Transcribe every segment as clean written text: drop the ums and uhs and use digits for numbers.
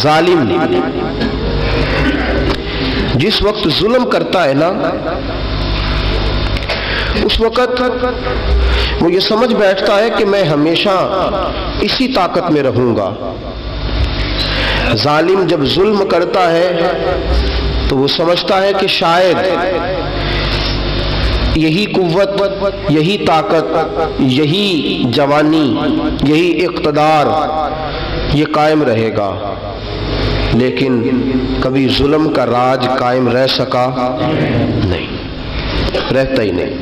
ظالم جس وقت ظلم کرتا ہے نا، اس وقت وہ یہ سمجھ بیٹھتا ہے کہ میں ہمیشہ اسی طاقت میں رہوں گا۔ ظالم جب ظلم کرتا ہے تو وہ سمجھتا ہے کہ شاید یہی قوت، یہی طاقت، یہی جوانی، یہی اقتدار یہ قائم رہے گا، لیکن کبھی ظلم کا راج قائم رہ سکا نہیں، رہتا ہی نہیں۔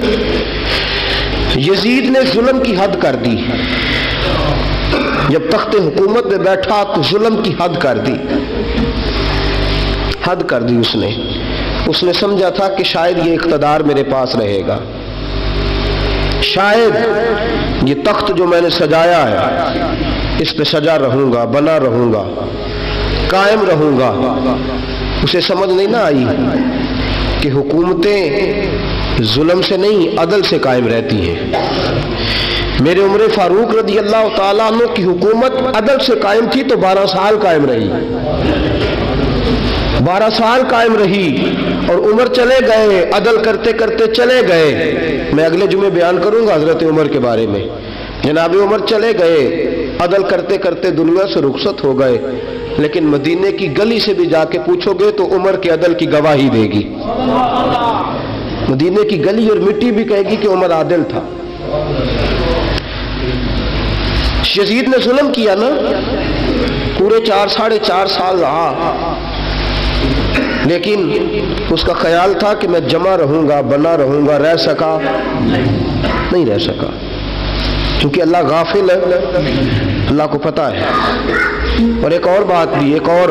یزید نے ظلم کی حد کر دی، جب تخت حکومت میں بیٹھا تو ظلم کی حد کر دی، حد کر دی اس نے سمجھا تھا کہ شاید یہ اقتدار میرے پاس رہے گا، شاید یہ تخت جو میں نے سجایا ہے اس پہ سجا رہوں گا، بنا رہوں گا، قائم رہوں گا۔ اسے سمجھ نہیں نہ آئی کہ حکومتیں ظلم سے نہیں عدل سے قائم رہتی ہیں۔ میرے عمر فاروق رضی اللہ تعالیٰ عنہ کی حکومت عدل سے قائم تھی تو 12 سال قائم رہی، 12 سال قائم رہی، اور عمر چلے گئے، عدل کرتے کرتے چلے گئے۔ میں اگلے جمعے بیان کروں گا حضرت عمر کے بارے میں۔ جناب عمر چلے گئے، عدل کرتے کرتے دنیا سے رخصت ہو گئے، لیکن مدینے کی گلی سے بھی جا کے پوچھو گے تو عمر کے عدل کی گواہی دے گی۔ مدینے کی گلی اور مٹی بھی کہے گی کہ عمر عادل تھا۔ یزید نے ظلم کیا نا، پورے 4.5 سال رہا، لیکن اس کا خیال تھا کہ میں جمع رہوں گا، بنا رہوں گا، رہ سکا نہیں، رہ سکا، کیونکہ اللہ غافل ہے، اللہ کو پتہ ہے۔ اور ایک اور بات بھی، ایک اور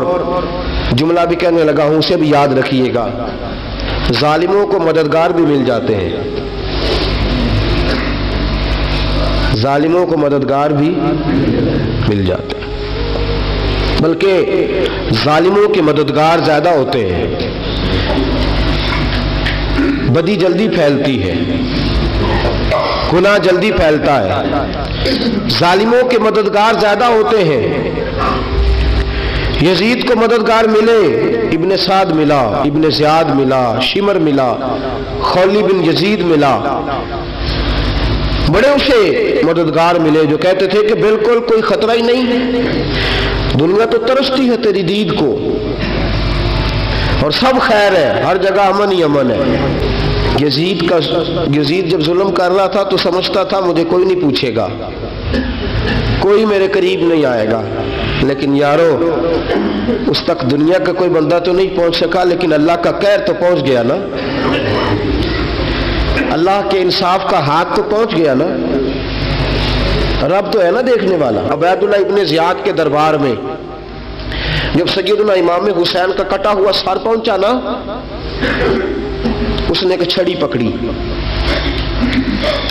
جملہ بھی کہنے لگا ہوں، اسے بھی یاد رکھیے گا، ظالموں کو مددگار بھی مل جاتے ہیں، ظالموں کو مددگار بھی مل جاتے ہیں، بلکہ ظالموں کے مددگار زیادہ ہوتے ہیں، بدی جلدی پھیلتی ہے، گناہ جلدی پھیلتا ہے، ظالموں کے مددگار زیادہ ہوتے ہیں۔ یزید کو مددگار ملے، ابن سعد ملا، ابن زیاد ملا، شمر ملا، خولی بن یزید ملا، بڑے اسے مددگار ملے جو کہتے تھے کہ بالکل کوئی خطرہ ہی نہیں، دنیا تو ترستی ہے تیری دید کو، اور سب خیر ہے، ہر جگہ امن ہی امن ہے۔ یزید جب ظلم کر رہا تھا تو سمجھتا تھا مجھے کوئی نہیں پوچھے گا، کوئی میرے قریب نہیں آئے گا، لیکن یارو اس تک دنیا کا کوئی بندہ تو نہیں پہنچ سکا، لیکن اللہ کا قہر تو پہنچ گیا نا، اللہ کے انصاف کا ہاتھ تو پہنچ گیا نا، رب تو ہے نا دیکھنے والا۔ عبید اللہ ابن زیاد کے دربار میں جب سیدنا امام حسین کا کٹا ہوا سر پہنچا نا، اس نے ایک چھڑی پکڑی،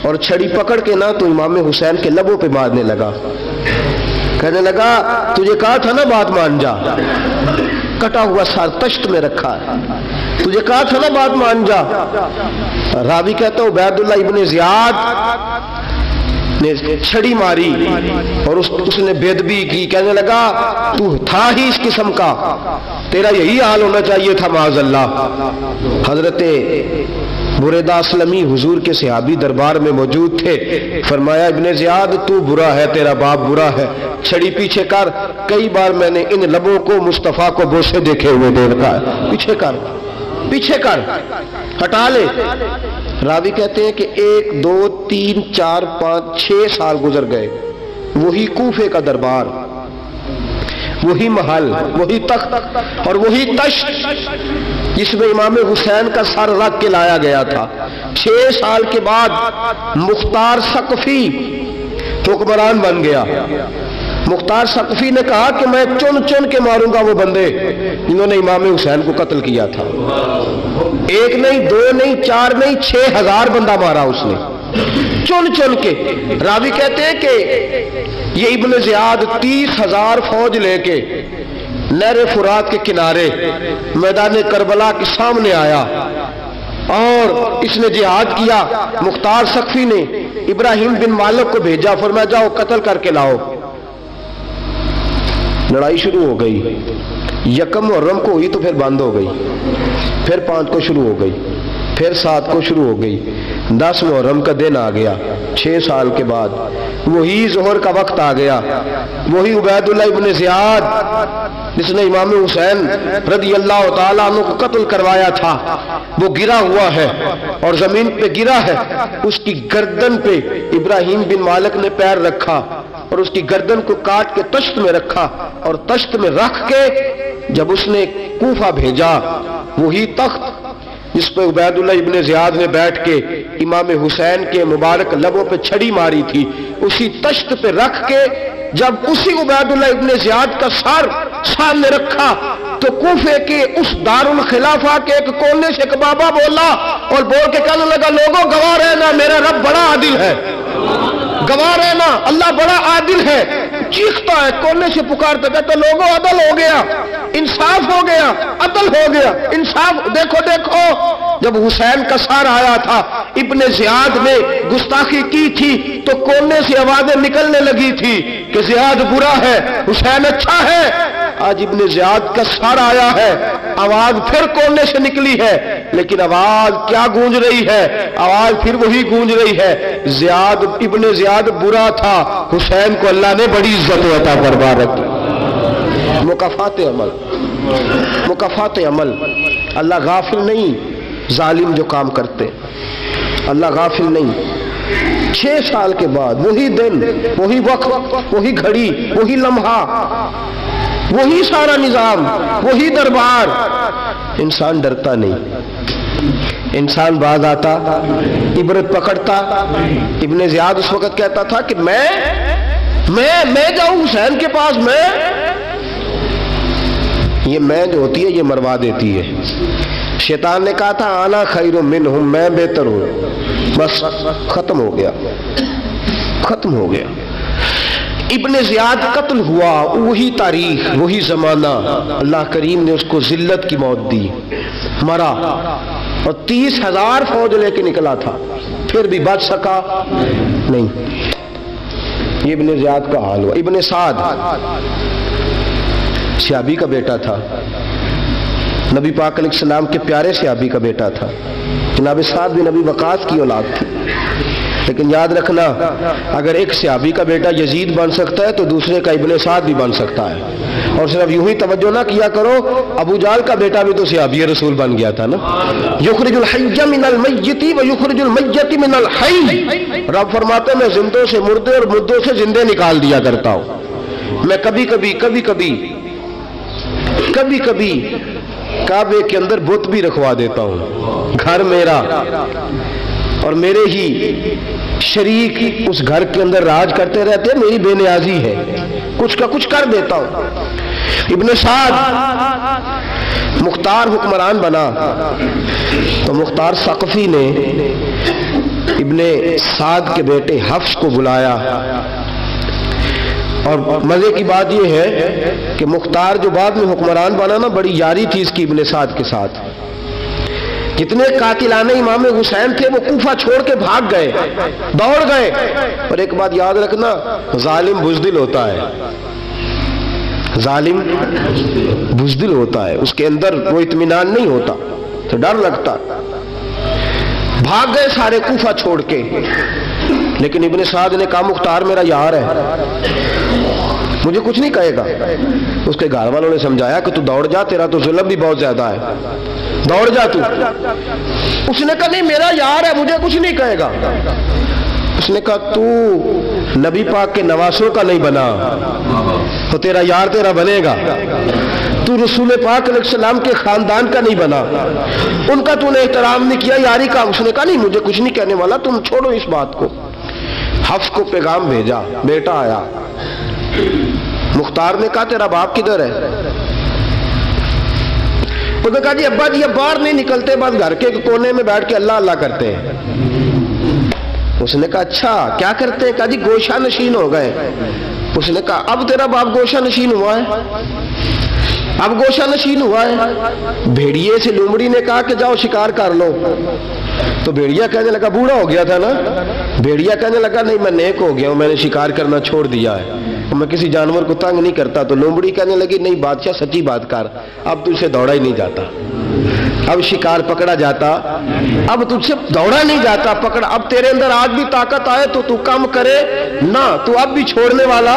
اور چھڑی پکڑ کے نا تو امام حسین کے لبوں پہ مارنے لگا، کہنے لگا تجھے کہا تھا نا بات مان جا، کٹا ہوا سر تشت میں رکھا ہے، تجھے کہا تھا نا بات مان جا۔ راوی کہتا ہے عبید اللہ ابن زیاد نے چھڑی ماری اور اس نے بے ادبی کی، کہنے لگا تو تھا ہی اس قسم کا، تیرا یہی حال ہونا چاہیے تھا معاذ اللہ۔ حضرت بریدہ اسلمی حضور کے صحابی دربار میں موجود تھے، فرمایا ابن زیاد تو برا ہے، تیرا باپ برا ہے، چھڑی پیچھے کر۔ کئی بار میں نے ان لبوں کو مصطفیٰ کو بوسے دیکھے ہوئے دیکھا ہے، پیچھے کر، پیچھے کر، ہٹا لے۔ راوی کہتے ہیں کہ 1 2 3 4 5 6 سال گزر گئے، وہی کوفے کا دربار، وہی محل، وہی تخت اور وہی تشت جس میں امام حسین کا سر رکھ کے لایا گیا تھا۔ 6 سال کے بعد مختار ثقفی حکمران بن گیا۔ مختار ثقفی نے کہا کہ میں چن چن کے ماروں گا وہ بندے جنہوں نے امام حسین کو قتل کیا تھا۔ 1 نہیں 2 نہیں 4 نہیں 6000 بندہ مارا اس نے، چن چن کے۔ راوی کہتے ہیں کہ یہ ابن زیاد 30,000 فوج لے کے نہر فرات کے کنارے میدان کربلا کے سامنے آیا اور اس نے جہاد کیا۔ مختار ثقفی نے ابراہیم بن مالک کو بھیجا، فرمایا جاؤ قتل کر کے لاؤ۔ لڑائی شروع ہو گئی، یکم محرم کو ہوئی تو پھر بند ہو گئی، پھر 5 کو شروع ہو گئی، پھر 7 کو شروع ہو گئی، 10 محرم کا دن آ گیا 6 سال کے بعد، وہی ظہر کا وقت آ گیا، وہی عبید اللہ ابن زیاد جس نے امام حسین رضی اللہ تعالیٰ عنہ کو قتل کروایا تھا، وہ گرا ہوا ہے اور زمین پہ گرا ہے، اس کی گردن پہ ابراہیم بن مالک نے پیر رکھا اور اس کی گردن کو کاٹ کے تشت میں رکھا، اور تشت میں رکھ کے جب اس نے کوفہ بھیجا، وہی تخت جس پہ عبید اللہ ابن زیاد نے بیٹھ کے امام حسین کے مبارک لبوں پہ چھڑی ماری تھی، اسی تشت پہ رکھ کے جب اسی عبید اللہ ابن زیاد کا سر سامنے رکھا تو کوفے کے اس دارالخلافہ کے ایک کونے سے ایک بابا بولا اور بول کے کہنے لگا، لوگوں گواہ رہنا میرا رب بڑا عادل ہے، گواہ رہنا اللہ بڑا عادل ہے۔ چیختا ہے، کونے سے پکارتا، کہتا لوگوں عدل ہو گیا، انصاف ہو گیا، عدل ہو گیا، انصاف۔ دیکھو دیکھو، جب حسین کا سار آیا تھا، ابن زیاد نے گستاخی کی تھی تو کونے سے آوازیں نکلنے لگی تھی کہ زیاد برا ہے، حسین اچھا ہے۔ آج ابن زیاد کا سار آیا ہے، آواز پھر کونے سے نکلی ہے، لیکن آواز کیا گونج رہی ہے؟ آواز پھر وہی گونج رہی ہے، زیاد ابن زیاد برا تھا، حسین کو اللہ نے بڑی عزت عطا فرما رکھی۔ مکافات عمل، مکافات عمل، اللہ غافل نہیں ظالم جو کام کرتے، اللہ غافل نہیں۔ 6 سال کے بعد وہی دن، وہی وقت، وہی گھڑی، وہی لمحہ، وہی سارا نظام، وہی دربار، انسان ڈرتا نہیں، انسان باز آتا، عبرت پکڑتا۔ ابن زیاد اس وقت کہتا تھا کہ میں جاؤں حسین کے پاس، یہ میں جو ہوتی ہے یہ مروا دیتی ہے۔ شیطان نے کہا تھا آنا خیر منہم، میں بہتر ہوں، بس ختم ہو گیا، ختم ہو گیا۔ ابن زیاد قتل ہوا، وہی تاریخ، وہی زمانہ، اللہ کریم نے اس کو ذلت کی موت دی، مرا، اور 30,000 فوج لے کے نکلا تھا، پھر بھی بچ سکا نہیں۔ یہ ابن زیاد کا حال ہوا۔ ابن سعد صحابی کا بیٹا تھا، نبی پاک علیہ السلام کے پیارے صحابی کا بیٹا تھا، جناب سعد بن ابی وقاص کی اولاد تھی۔ لیکن یاد رکھنا، اگر ایک صحابی کا بیٹا یزید بن سکتا ہے تو دوسرے کا ابن سعد بھی بن سکتا ہے۔ اور صرف یوں ہی توجہ نہ کیا کرو، ابو جہل کا بیٹا بھی تو صحابی رسول بن گیا تھا نا۔ یخرج الحی من المیت ویخرج المیت من الحی، رب فرماتے ہیں میں زندوں سے مردے اور مردوں سے زندے نکال دیا کرتا ہوں۔ میں کبھی کبھی کعبے کے اندر بت بھی رکھوا دیتا ہوں، گھر میرا اور میرے ہی شریک اس گھر کے اندر راج کرتے رہتے، میری بے نیازی ہے، کچھ کا کچھ کر دیتا ہوں۔ ابن سعد مختار حکمران بنا تو مختار ثقفی نے ابن سعد کے بیٹے حفص کو بلایا، اور مزے کی بات یہ ہے کہ مختار جو بعد میں حکمران بنا نا، بڑی یاری تھی اس کی ابن سعد کے ساتھ۔ جتنے قاتلان امام حسین تھے وہ کوفہ چھوڑ کے بھاگ گئے، دوڑ گئے۔ اور ایک بات یاد رکھنا، ظالم بزدل ہوتا ہے، ظالم بزدل ہوتا ہے، اس کے اندر وہ اطمینان نہیں ہوتا، تو ڈر لگتا۔ بھاگ گئے سارے کوفہ چھوڑ کے، لیکن ابن سعد نے کہا مختار میرا یار ہے، مجھے کچھ نہیں کہے گا۔ اس کے گھر والوں نے سمجھایا کہ تو دوڑ جا، تیرا تو ظلم بھی بہت زیادہ ہے، دوڑ جا تو۔ اس نے کہا نہیں میرا یار ہے، مجھے کچھ نہیں کہے گا۔ اس نے کہا تو نبی پاک کے نواسوں کا نہیں بنا تو تیرا یار تیرا بنے گا، تو رسول پاک علیہ السلام کے خاندان کا نہیں بنا، ان کا تو نے احترام نہیں کیا، یاری کا۔ اس نے کہا نہیں مجھے کچھ نہیں کہنے والا، تم چھوڑو اس بات کو۔ حفص کو پیغام بھیجا، بیٹا آیا۔ مختار نے کہا تیرا باپ کدھر ہے؟ اس نے کہا جی ابا جی اب باہر نہیں نکلتے، بس گھر کے کونے میں بیٹھ کے اللہ اللہ کرتے ہیں۔ اس نے کہا اچھا کیا کرتے ہیں؟ کہا جی گوشہ نشین ہو گئے۔ اس نے کہا اب تیرا باپ گوشہ نشین ہوا ہے؟ اب گوشہ نشین ہوا ہے؟ بھیڑیے سے لومڑی نے کہا کہ جاؤ شکار کر لو، تو بھیڑیا کہنے لگا بوڑھا ہو گیا تھا نا، بھیڑیا کہنے لگا نہیں میں نیک ہو گیا ہوں، میں نے شکار کرنا چھوڑ دیا ہے۔ میں کسی جانور کو تنگ نہیں کرتا. تو لومڑی کہنے لگی نہیں بادشاہ سچی بات کر, اب تجھ سے دوڑا ہی نہیں جاتا, اب شکار پکڑا جاتا, اب تجھ سے دوڑا نہیں جاتا پکڑا, اب تیرے اندر آج بھی طاقت آئے تو کم کرے نہ, تو اب بھی چھوڑنے والا,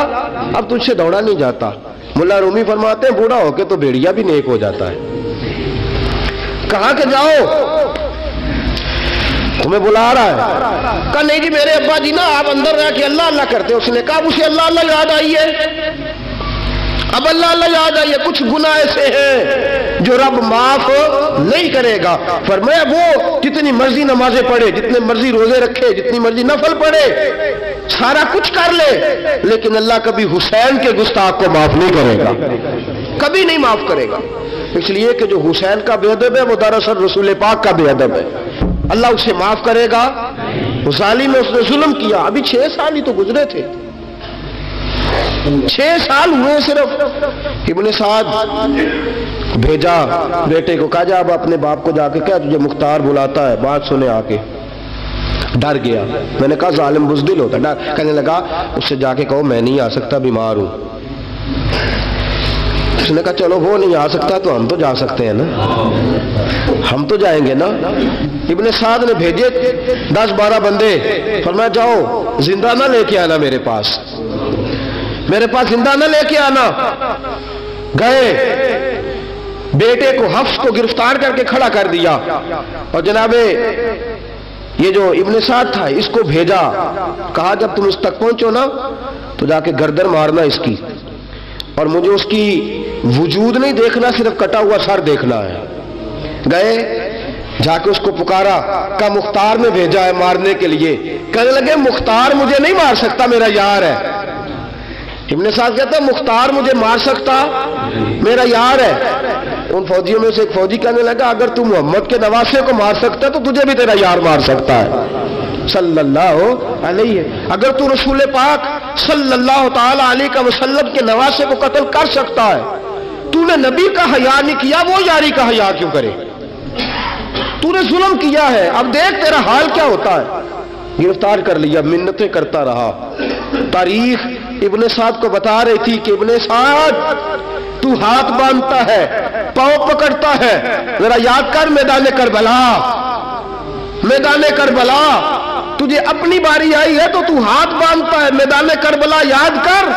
اب تجھ سے دوڑا نہیں جاتا. ملا رومی فرماتے ہیں بوڑھا ہو کے تو بھیڑیا بھی نیک ہو جاتا ہے. کہاں کہ جاؤ تمہیں بلا رہا ہے. کہا نہیں جی میرے ابا جی نا آپ اندر رہ کے اللہ اللہ کرتے. اس نے کہا اسے اللہ اللہ یاد آئی ہے, اب اللہ اللہ یاد آئی ہے, کچھ گناہ ایسے ہیں جو رب معاف نہیں کرے گا. فرمایا وہ جتنی مرضی نمازیں پڑھے, جتنے مرضی روزے رکھے, جتنی مرضی نفل پڑھے, سارا کچھ کر لے, لیکن اللہ کبھی حسین کے گستاخ کو معاف نہیں کرے گا, کبھی نہیں معاف کرے گا. اس لیے کہ جو حسین کا بے ادب ہے وہ دراصل رسول پاک کا بے ادب ہے. اللہ اسے معاف کرے گا؟ اس ظالم میں اس نے ظلم کیا. ابھی 6 سال ہی تو گزرے تھے, 6 سال ہوئے صرف. ابن سعد بھیجا بیٹے کو, کہا جا اب اپنے باپ کو جا کے کہا تجھے مختار بلاتا ہے, بات سنے آ کے. ڈر گیا. میں نے کہا ظالم بزدل ہوتا ہے. کہنے لگا اس سے جا کے کہو میں نہیں آ سکتا, بیمار ہوں. اس نے کہا چلو وہ نہیں آ سکتا تو ہم تو جا سکتے ہیں نا, ہم تو جائیں گے نا. ابن سعد نے بھیجے 10-12 بندے, فرمایا جاؤ زندہ نہ لے کے آنا میرے پاس, میرے پاس زندہ نہ لے کے آنا. گئے, بیٹے کو حفص کو گرفتار کر کے کھڑا کر دیا, اور جناب یہ جو ابن سعد تھا اس کو بھیجا, کہا جب تم اس تک پہنچو نا تو جا کے گردن مارنا اس کی, اور مجھے اس کی وجود نہیں دیکھنا, صرف کٹا ہوا سر دیکھنا ہے. گئے, جا کے اس کو پکارا, کہا مختار نے بھیجا ہے مارنے کے لیے. کہنے لگے مختار مجھے نہیں مار سکتا, میرا یار ہے. ابن سعد کہتا ہے مختار مجھے مار سکتا, میرا یار ہے. ان فوجیوں میں سے ایک فوجی کہنے لگا اگر تو محمد کے نواسے کو مار سکتا تو تجھے بھی تیرا یار مار سکتا ہے صلی اللہ علیہ. اگر تو رسول پاک صلی اللہ تعالی علیہ وسلم کے نواسے کو قتل کر سکتا ہے, تو نے نبی کا حیا نہیں کیا, وہ یاری کا حیا کیوں کرے؟ تو نے ظلم کیا ہے, اب دیکھ تیرا حال کیا ہوتا ہے. گرفتار کر لیا, منتیں کرتا رہا. تاریخ ابن سعد کو بتا رہی تھی کہ ابن سعد تو ہاتھ باندھتا ہے, پاؤں پکڑتا ہے, ذرا یاد کر میدان کربلا, میدان کربلا تجھے اپنی باری آئی ہے تو ہاتھ باندھتا ہے. میدان کربلا یاد کر,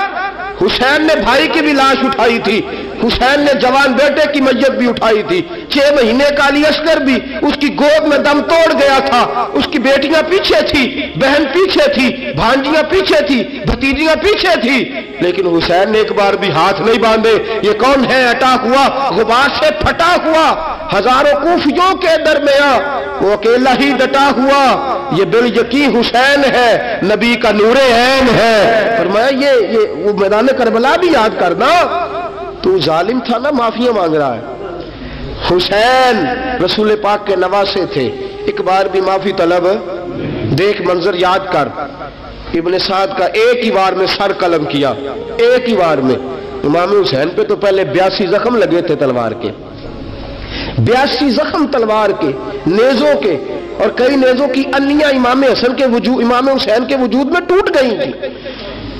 حسین نے بھائی کی بھی لاش اٹھائی تھی, حسین نے جوان بیٹے کی میت بھی اٹھائی تھی, 6 مہینے کا علی اصغر بھی اس کی گود میں دم توڑ گیا تھا. اس کی بیٹیاں پیچھے تھی, بہن پیچھے تھی, بھانجیاں پیچھے تھی, بھتیجیاں پیچھے تھی, لیکن حسین نے ایک بار بھی ہاتھ نہیں باندھے. یہ کون ہے اٹا ہوا, غبار سے پھٹا ہوا, ہزاروں کوفیوں کے درمیان وہ اکیلا ہی ڈٹا ہوا. یہ بال یقین حسین ہے, نبی کا نور عین ہے. فرمایا یہ وہ میدان کربلا بھی یاد کرنا. تو ظالم تھا نا, معافیاں مانگ رہا ہے. حسین رسول پاک کے نواسے تھے, ایک بار بھی معافی طلب. دیکھ منظر یاد کر, ابن سعد کا ایک ہی بار میں سر قلم کیا, ایک ہی بار میں. امام حسین پہ تو پہلے 82 زخم لگے تھے تلوار کے, 82 زخم تلوار کے, نیزوں کے, اور کئی نیزوں کی انیاں امام حسین کے وجود میں ٹوٹ گئی تھی.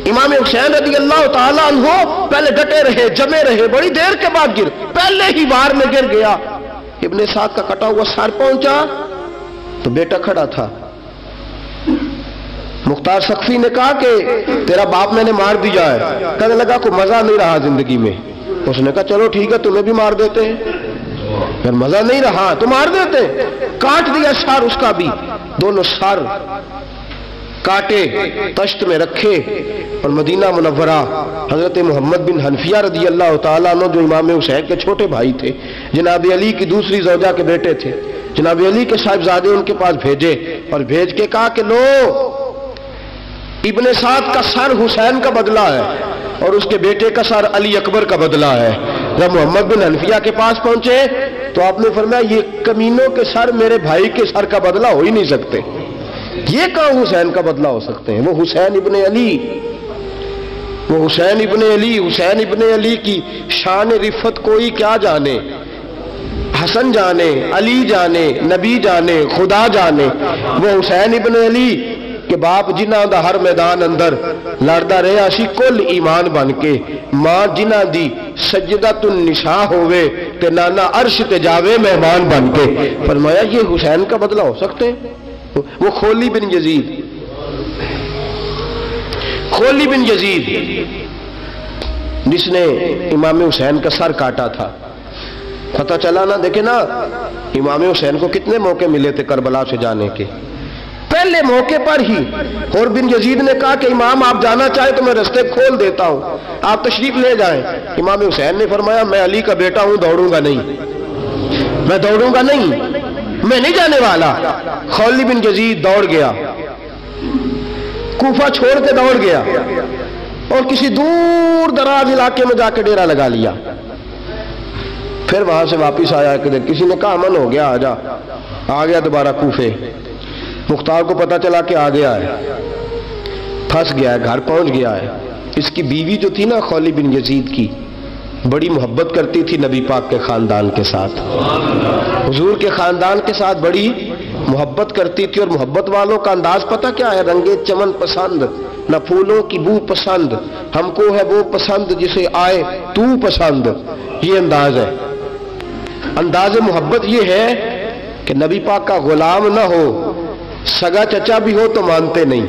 امام حسین رضی اللہ تعالیٰ عنہ پہلے ڈٹے رہے, جمے رہے, بڑی دیر کے بعد پہلے ہی بار میں گر گیا. ابن سعد کا کٹا ہوا سر پہنچا تو بیٹا کھڑا تھا. مختار سقفی نے کہا کہ تیرا باپ میں نے مار دیا ہے. کہنے لگا کوئی مزہ نہیں رہا زندگی میں. اس نے کہا چلو ٹھیک ہے تمہیں بھی مار دیتے ہیں. پھر مزہ نہیں رہا تو مار دیتے. کاٹ دیا سر اس کا بھی, دونوں سر کاٹے, تشت میں رکھے, اور مدینہ منورہ حضرت محمد بن حنفیہ رضی اللہ تعالیٰ عنہ جو امام حسین کے چھوٹے بھائی تھے, جناب علی کی دوسری زوجہ کے بیٹے تھے, جناب علی کے صاحبزادے ان کے پاس بھیجے, اور بھیج کے کہا کہ لو ابن سعد کا سر حسین کا بدلہ ہے اور اس کے بیٹے کا سر علی اکبر کا بدلہ ہے. جب محمد بن حنفیہ کے پاس پہنچے تو آپ نے فرمایا یہ کمینوں کے سر میرے بھائی کے سر کا بدلہ ہو ہی نہیں سکتے. یہ کہاں حسین کا بدلہ ہو سکتے ہیں؟ وہ حسین ابن علی, وہ حسین ابن علی. حسین ابن علی کی شان رفت کوئی کیا جانے, حسن جانے, علی جانے, نبی جانے, خدا جانے. وہ حسین ابن علی کہ باپ جنہاں دا ہر میدان اندر لڑدا رہیا سی کل ایمان بن کے، ماں جنہاں دی سجدۃ النساء ہوئے تے نانا عرش تے جاوے مہمان بن کے۔ فرمایا یہ حسین کا بدلہ ہو سکتے ہیں؟ وہ خولی بن یزید، خولی بن یزید جس نے امام حسین کا سر کاٹا تھا، پتہ چلا نا، دیکھیں نا امام حسین کو کتنے موقع ملے تھے کربلا سے جانے کے، پہلے موقع پر ہی اور بن یزید نے کہا کہ امام آپ جانا چاہے تو میں رستے کھول دیتا ہوں، آپ تشریف لے جائیں۔ امام حسین نے فرمایا میں علی کا بیٹا ہوں، دوڑوں گا نہیں، میں دوڑوں گا نہیں، میں نہیں جانے والا۔ خولی بن یزید دوڑ گیا، کوفہ چھوڑ کے دوڑ گیا اور کسی دور دراز علاقے میں جا کے ڈیرا لگا لیا۔ پھر وہاں سے واپس آیا کہ کسی نے کہا امن ہو گیا، آجا، آ گیا دوبارہ کوفے۔ مختار کو پتا چلا کہ آ گیا ہے، پھنس گیا ہے، گھر پہنچ گیا ہے۔ اس کی بیوی جو تھی نا خولی بن یزید کی، بڑی محبت کرتی تھی نبی پاک کے خاندان کے ساتھ، حضور کے خاندان کے ساتھ بڑی محبت کرتی تھی، اور محبت والوں کا انداز پتہ کیا ہے؟ رنگے چمن پسند، نہ پھولوں کی بو پسند، ہم کو ہے وہ پسند جسے آئے تو پسند، یہ انداز ہے۔ انداز محبت یہ ہے کہ نبی پاک کا غلام نہ ہو، سگا چچا بھی ہو تو مانتے نہیں،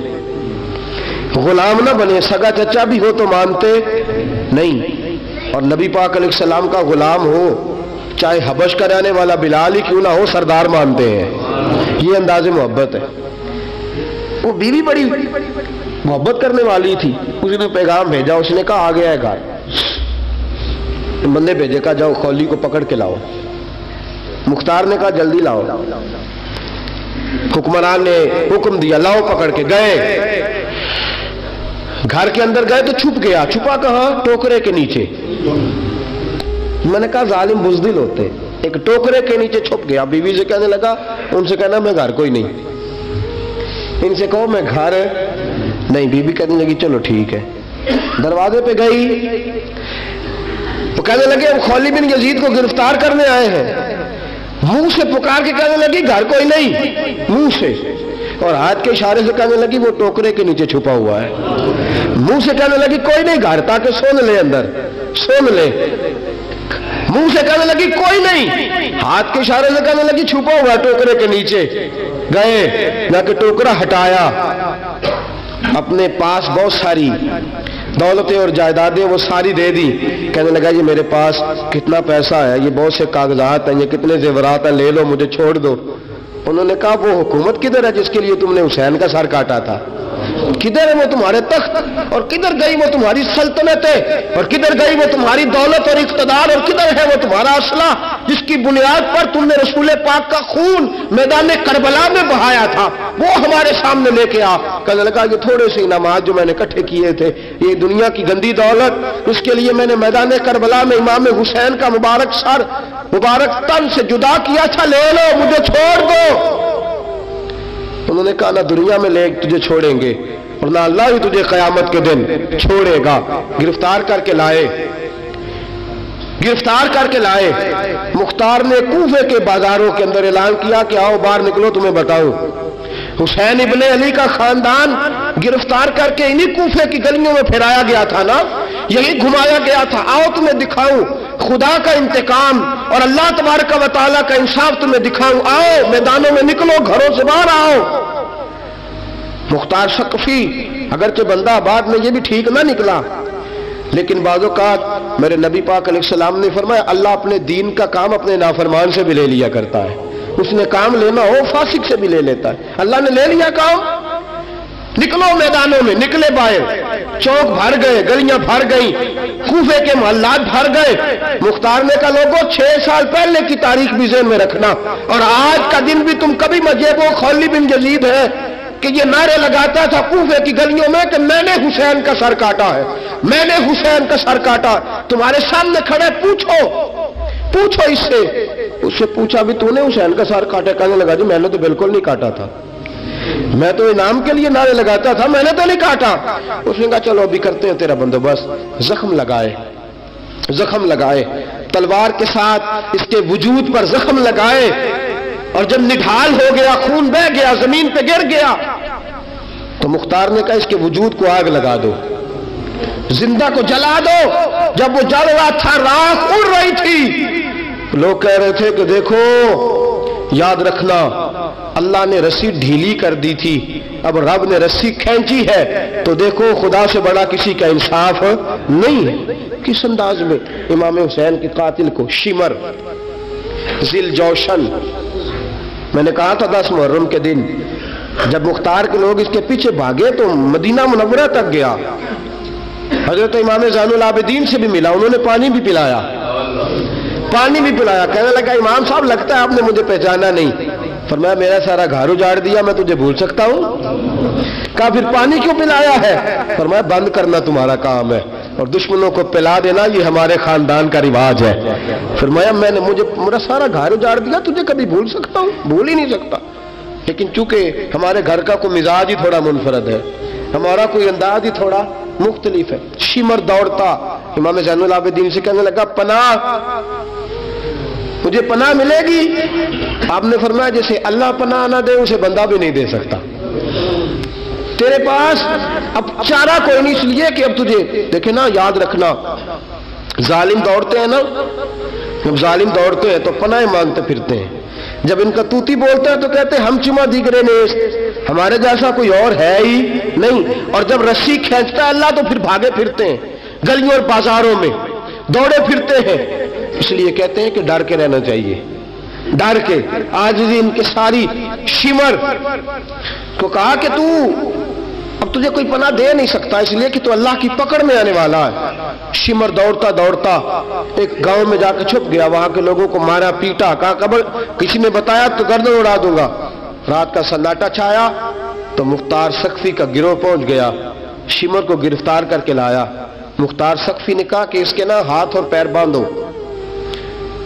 غلام نہ بنے، سگا چچا بھی ہو تو مانتے نہیں، اور نبی پاک علیہ السلام کا غلام ہو، چاہے حبش کا رہنے والا بلال ہی کیوں نہ ہو، سردار مانتے ہیں۔ یہ انداز محبت ہے۔ وہ بیوی بڑی محبت کرنے والی تھی، اس نے پیغام بھیجا، اس نے کہا آ گیا ہے گھر، بندے بھیجے، کہا جاؤ خولی کو پکڑ کے لاؤ۔ مختار نے کہا جلدی لاؤ، حکمران نے حکم دیا لاؤ، پکڑ کے گئے، گھر کے اندر گئے تو چھپ گیا۔ چھپا کہاں؟ ٹوکرے کے نیچے۔ میں نے کہا ظالم بزدل ہوتے، ایک ٹوکرے کے نیچے چھپ گیا۔ بیوی سے کہنے لگا، ان سے کہنا میں گھر کوئی نہیں، ان سے کہو میں گھر نہیں۔ بیوی کہنے لگی چلو ٹھیک ہے۔ دروازے پہ گئی، وہ کہنے لگے ہم خولی بن یزید کو گرفتار کرنے آئے ہیں۔ منہ سے پکار کے کہنے لگی گھر کوئی نہیں، منہ سے، اور ہاتھ کے اشارے سے کہنے لگی وہ ٹوکرے کے نیچے چھپا ہوا ہے۔ منہ سے کہنے لگی کوئی نہیں گھر، تاکہ سن لے، اندر سن لے۔ منہ سے کہنے لگی کوئی نہیں، ہاتھ کے اشارے سے کہنے لگی چھپا ہوا ٹوکرے کے نیچے۔ گئے، جا کے ٹوکرا ہٹایا، اپنے پاس بہت ساری دولتیں اور جائیدادیں وہ ساری دے دی۔ کہنے لگا یہ میرے پاس کتنا پیسہ ہے، یہ بہت سے کاغذات ہیں، یہ کتنے زیورات ہیں، لے لو، مجھے چھوڑ دو۔ انہوں نے کہا وہ حکومت کدھر ہے جس کے لیے تم نے حسین کا سر کاٹا تھا؟ کدھر ہے وہ تمہارے تخت، اور کدھر گئی وہ تمہاری سلطنتیں، اور کدھر گئی وہ تمہاری دولت اور اقتدار، اور کدھر ہے وہ تمہارا اسلحہ جس کی بنیاد پر تم نے رسول پاک کا خون میدان کربلا میں بہایا تھا، وہ ہمارے سامنے لے کے آ۔ کہنے لگا یہ تھوڑے سے انعامات جو میں نے اکٹھے کیے تھے، یہ دنیا کی گندی دولت، اس کے لیے میں نے میدان کربلا میں امام حسین کا مبارک سر مبارک تن سے جدا کیا تھا، لے لو، مجھے چھوڑ دو۔ انہوں نے کہا نہ دنیا میں لے تجھے چھوڑیں گے، اور نہ اللہ ہی تجھے قیامت کے دن چھوڑے گا۔ گرفتار کر کے لائے، گرفتار کر کے لائے۔ مختار نے کوفے کے بازاروں کے اندر اعلان کیا کہ آؤ باہر نکلو، تمہیں بتاؤں حسین ابن علی کا خاندان گرفتار کر کے انہی کوفے کی گلیوں میں پھرایا گیا تھا نا، یہی گھمایا گیا تھا، آؤ تمہیں دکھاؤں خدا کا انتقام اور اللہ تبارک و تعالیٰ کا انصاف تمہیں دکھاؤں، آؤ میدانوں میں نکلو، گھروں سے باہر آؤ۔ مختار ثقفی اگرچہ بندہ آباد میں یہ بھی ٹھیک نہ نکلا، لیکن بعض اوقات میرے نبی پاک علیہ السلام نے فرمایا اللہ اپنے دین کا کام اپنے نافرمان سے بھی لے لیا کرتا ہے، اس نے کام لینا ہو فاسق سے بھی لے لیتا ہے۔ اللہ نے لے لیا کام، نکلو میدانوں میں، نکلے باہر، چوک بھر گئے، گلیاں بھر گئیں، کوفے کے محلات بھر گئے۔ مختار نے کہا لوگوں 6 سال پہلے کی تاریخ بھی ذہن میں رکھنا، اور آج کا دن بھی تم کبھی مجھے وہ خولی بن یزید ہے کہ یہ نعرے لگاتا تھا کوفے کی گلیوں میں کہ میں نے حسین کا سر کاٹا ہے، میں نے حسین کا سر کاٹا۔ تمہارے سامنے کھڑے، پوچھو اس سے پوچھا بھی تو نے حسین کا سر کاٹا؟ کہنے لگا جی میں نے تو بالکل نہیں کاٹا تھا، میں تو انعام کے لیے نعرے لگاتا تھا، میں نے تو نہیں کاٹا۔ اس نے کہا چلو ابھی کرتے ہیں تیرا بندوبست۔ زخم لگائے تلوار کے ساتھ، اس کے وجود پر زخم لگائے، اور جب نڈھال ہو گیا، خون بہہ گیا، زمین پہ گر گیا، تو مختار نے کہا اس کے وجود کو آگ لگا دو، زندہ کو جلا دو۔ جب وہ جل رہا تھا راکھ اڑ رہی تھی، لوگ کہہ رہے تھے کہ دیکھو یاد رکھنا اللہ نے رسی ڈھیلی کر دی تھی، اب رب نے رسی کھینچی ہے، تو دیکھو خدا سے بڑا کسی کا انصاف نہیں ہے۔ کس انداز میں امام حسین کے قاتل کو شمر ذل جوشن، میں نے کہا تھا 10 محرم کے دن جب مختار کے لوگ اس کے پیچھے بھاگے تو مدینہ منورہ تک گیا، حضرت امام زین العابدین سے بھی ملا، انہوں نے پانی بھی پلایا، کہنے لگا امام صاحب لگتا ہے آپ نے مجھے پہچانا نہیں۔ فرمایا میرا سارا گھر اجاڑ دیا، میں تجھے بھول سکتا ہوں؟ کہا پھر پانی کیوں پلایا ہے؟ فرمایا بند کرنا تمہارا کام ہے اور دشمنوں کو پلا دینا یہ ہمارے خاندان کا رواج ہے۔ فرمایا میرا سارا گھر اجاڑ دیا، تجھے کبھی بھول سکتا ہوں؟ بھول ہی نہیں سکتا، لیکن چونکہ ہمارے گھر کا کوئی مزاج ہی تھوڑا منفرد ہے، ہمارا کوئی انداز ہی تھوڑا مختلف ہے۔ شمر دوڑتا امام زین العابدین سے کہنے لگا پناہ، مجھے پناہ ملے گی؟ آپ نے فرمایا جسے اللہ پناہ نہ دے اسے بندہ بھی نہیں دے سکتا، تیرے پاس اب چارہ کوئی نہیں، اس لیے کہ اب تجھے دیکھے نا، یاد رکھنا ظالم دوڑتے ہیں نا، جب ظالم دوڑتے ہیں تو پناہ مانگتے پھرتے ہیں، جب ان کا توتی بولتا ہے تو کہتے ہیں ہم چما دیگرے نیس، ہمارے جیسا کوئی اور ہے ہی نہیں، اور جب رسی کھینچتا ہے اللہ تو پھر بھاگے پھرتے ہیں گلیوں اور بازاروں میں، دوڑے پھرتے ہیں۔ اس لیے کہتے ہیں کہ ڈر کے رہنا چاہیے، ڈر کے۔ آج ان کے ساری شمر کو کہا کہ تو اب تجھے کوئی پناہ دے نہیں سکتا، اس لیے کہ تو اللہ کی پکڑ میں آنے والا ہے۔ شمر دوڑتا دوڑتا ایک گاؤں میں جا کے چھپ گیا، وہاں کے لوگوں کو مارا پیٹا، کہا قبر کسی نے بتایا تو گردن اڑا دوں گا۔ رات کا سناٹا چھایا تو مختار سقفی کا گروہ پہنچ گیا، شمر کو گرفتار کر کے لایا۔ مختار سقفی نے کہا کہ اس کے نا ہاتھ اور پیر باندھو،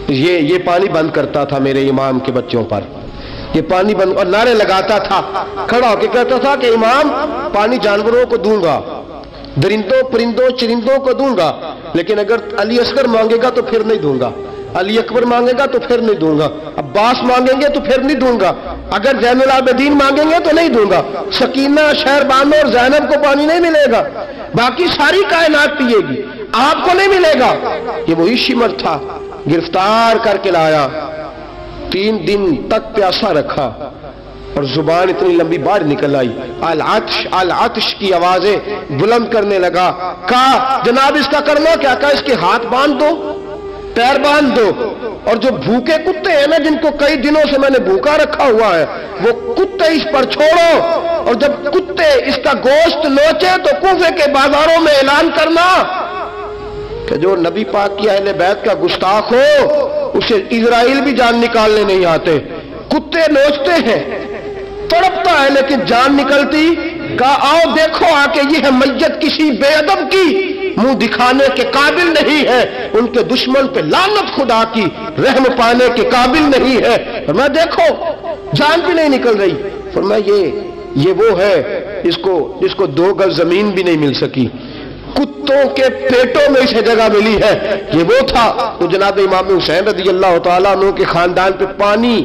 یہ پانی بند کرتا تھا میرے امام کے بچوں پر، یہ پانی بند، اور نعرے لگاتا تھا، کھڑا ہو کے کہتا تھا کہ امام پانی جانوروں کو دوں گا، درندوں پرندوں چرندوں کو دوں گا، لیکن اگر علی اصغر مانگے گا تو پھر نہیں دوں گا، علی اکبر مانگے گا تو پھر نہیں دوں گا، عباس مانگیں گے تو پھر نہیں دوں گا، اگر زین العابدین مانگیں گے تو نہیں دوں گا، سکینہ شہربانو اور زینب کو پانی نہیں ملے گا، باقی ساری کائنات پیے گی، آپ کو نہیں ملے گا۔ یہ وہی شمر تھا، گرفتار کر کے لایا، 3 دن تک پیاسا رکھا اور زبان اتنی لمبی باہر نکل آئی، العطش العطش کی آوازیں بلند کرنے لگا۔ کہا جناب اس کا کرنا کیا؟ کہا اس کے ہاتھ باندھ دو، پیر باندھ دو، اور جو بھوکے کتے ہیں نا جن کو کئی دنوں سے میں نے بھوکا رکھا ہوا ہے، وہ کتے اس پر چھوڑو، اور جب کتے اس کا گوشت نوچے تو کوفے کے بازاروں میں اعلان کرنا کہ جو نبی پاک کی اہل بیت کا گستاخ ہو اسے اسرائیل بھی جان نکالنے نہیں آتے۔ کتے نوچتے ہیں، تڑپتا ہے لیکن جان نکلتی۔ کہا آؤ دیکھو آ کے یہ ہے میت کسی بے ادب کی، منہ دکھانے کے قابل نہیں ہے، ان کے دشمن پہ لعنت خدا کی، رحم پانے کے قابل نہیں ہے۔ فرمایا دیکھو جان بھی نہیں نکل رہی۔ فرمایا یہ وہ ہے جس کو 2 گز زمین بھی نہیں مل سکی، کتوں کے پیٹوں میں اسے جگہ ملی ہے، یہ وہ تھا۔ تو جناب امام حسین رضی اللہ تعالیٰ عنہ کے خاندان پہ پانی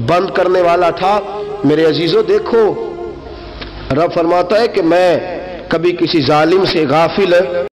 بند کرنے والا تھا۔ میرے عزیزو دیکھو، رب فرماتا ہے کہ میں کبھی کسی ظالم سے غافل